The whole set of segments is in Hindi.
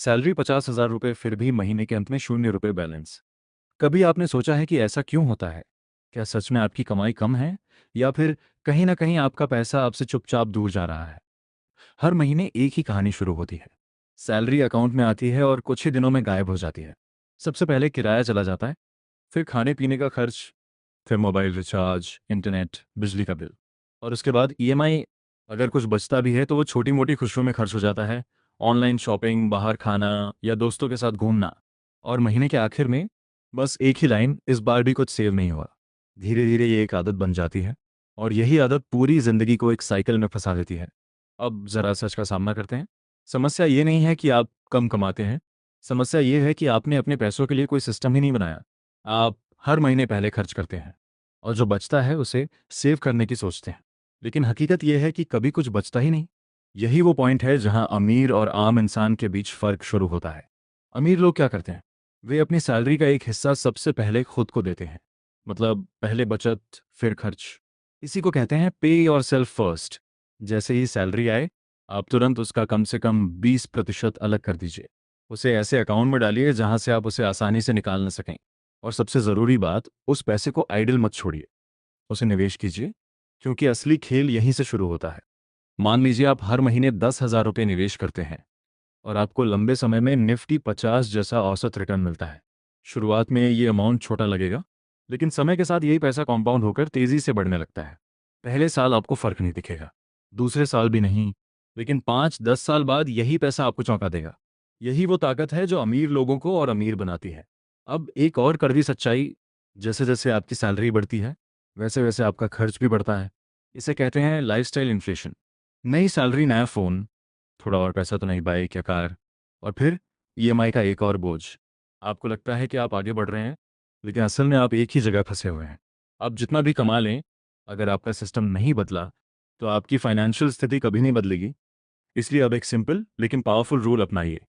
सैलरी 50,000 रुपये, फिर भी महीने के अंत में 0 रुपये बैलेंस। कभी आपने सोचा है कि ऐसा क्यों होता है? क्या सच में आपकी कमाई कम है, या फिर कहीं ना कहीं आपका पैसा आपसे चुपचाप दूर जा रहा है? हर महीने एक ही कहानी शुरू होती है। सैलरी अकाउंट में आती है और कुछ ही दिनों में गायब हो जाती है। सबसे पहले किराया चला जाता है, फिर खाने पीने का खर्च, फिर मोबाइल रिचार्ज, इंटरनेट, बिजली का बिल, और उसके बाद ईएमआई। अगर कुछ बचता भी है तो वो छोटी मोटी खुशियों में खर्च हो जाता है। ऑनलाइन शॉपिंग, बाहर खाना, या दोस्तों के साथ घूमना। और महीने के आखिर में बस एक ही लाइन, इस बार भी कुछ सेव नहीं हुआ। धीरे धीरे ये एक आदत बन जाती है, और यही आदत पूरी जिंदगी को एक साइकिल में फंसा देती है। अब जरा सच का सामना करते हैं। समस्या ये नहीं है कि आप कम कमाते हैं। समस्या ये है कि आपने अपने पैसों के लिए कोई सिस्टम ही नहीं बनाया। आप हर महीने पहले खर्च करते हैं, और जो बचता है उसे सेव करने की सोचते हैं। लेकिन हकीकत यह है कि कभी कुछ बचता ही नहीं। यही वो पॉइंट है जहां अमीर और आम इंसान के बीच फर्क शुरू होता है। अमीर लोग क्या करते हैं? वे अपनी सैलरी का एक हिस्सा सबसे पहले खुद को देते हैं। मतलब पहले बचत, फिर खर्च। इसी को कहते हैं पे योर सेल्फ फर्स्ट। जैसे ही सैलरी आए, आप तुरंत उसका कम से कम 20% अलग कर दीजिए। उसे ऐसे अकाउंट में डालिए जहां से आप उसे आसानी से निकाल न सकें। और सबसे ज़रूरी बात, उस पैसे को आइडल मत छोड़िए, उसे निवेश कीजिए। क्योंकि असली खेल यहीं से शुरू होता है। मान लीजिए आप हर महीने 10,000 रुपये निवेश करते हैं, और आपको लंबे समय में निफ्टी 50 जैसा औसत रिटर्न मिलता है। शुरुआत में ये अमाउंट छोटा लगेगा, लेकिन समय के साथ यही पैसा कंपाउंड होकर तेज़ी से बढ़ने लगता है। पहले साल आपको फ़र्क नहीं दिखेगा, दूसरे साल भी नहीं, लेकिन 5-10 साल बाद यही पैसा आपको चौंका देगा। यही वो ताकत है जो अमीर लोगों को और अमीर बनाती है। अब एक और कड़वी सच्चाई, जैसे जैसे आपकी सैलरी बढ़ती है, वैसे वैसे आपका खर्च भी बढ़ता है। इसे कहते हैं लाइफस्टाइल इन्फ्लेशन। नई सैलरी, नया फ़ोन, थोड़ा और पैसा तो नई बाइक या कार, और फिर ईएमआई का एक और बोझ। आपको लगता है कि आप आगे बढ़ रहे हैं, लेकिन असल में आप एक ही जगह फंसे हुए हैं। आप जितना भी कमा लें, अगर आपका सिस्टम नहीं बदला, तो आपकी फाइनेंशियल स्थिति कभी नहीं बदलेगी। इसलिए अब एक सिंपल लेकिन पावरफुल रूल अपनाइए।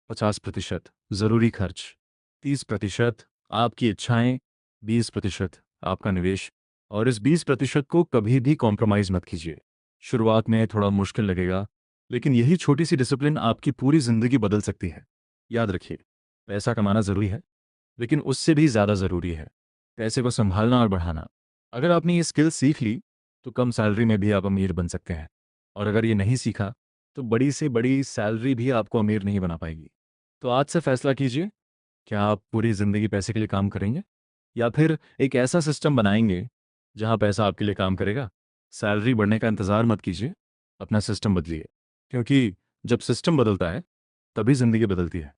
50% ज़रूरी खर्च, 30% आपकी इच्छाएं, 20% आपका निवेश। और इस 20% को कभी भी कॉम्प्रोमाइज़ मत कीजिए। शुरुआत में थोड़ा मुश्किल लगेगा, लेकिन यही छोटी सी डिसिप्लिन आपकी पूरी ज़िंदगी बदल सकती है। याद रखिए, पैसा कमाना ज़रूरी है, लेकिन उससे भी ज़्यादा ज़रूरी है पैसे को संभालना और बढ़ाना। अगर आपने ये स्किल सीख ली, तो कम सैलरी में भी आप अमीर बन सकते हैं। और अगर ये नहीं सीखा, तो बड़ी से बड़ी सैलरी भी आपको अमीर नहीं बना पाएगी। तो आज से फैसला कीजिए, क्या आप पूरी ज़िंदगी पैसे के लिए काम करेंगे, या फिर एक ऐसा सिस्टम बनाएंगे जहां पैसा आपके लिए काम करेगा। सैलरी बढ़ने का इंतज़ार मत कीजिए, अपना सिस्टम बदलिए। क्योंकि जब सिस्टम बदलता है, तभी ज़िंदगी बदलती है।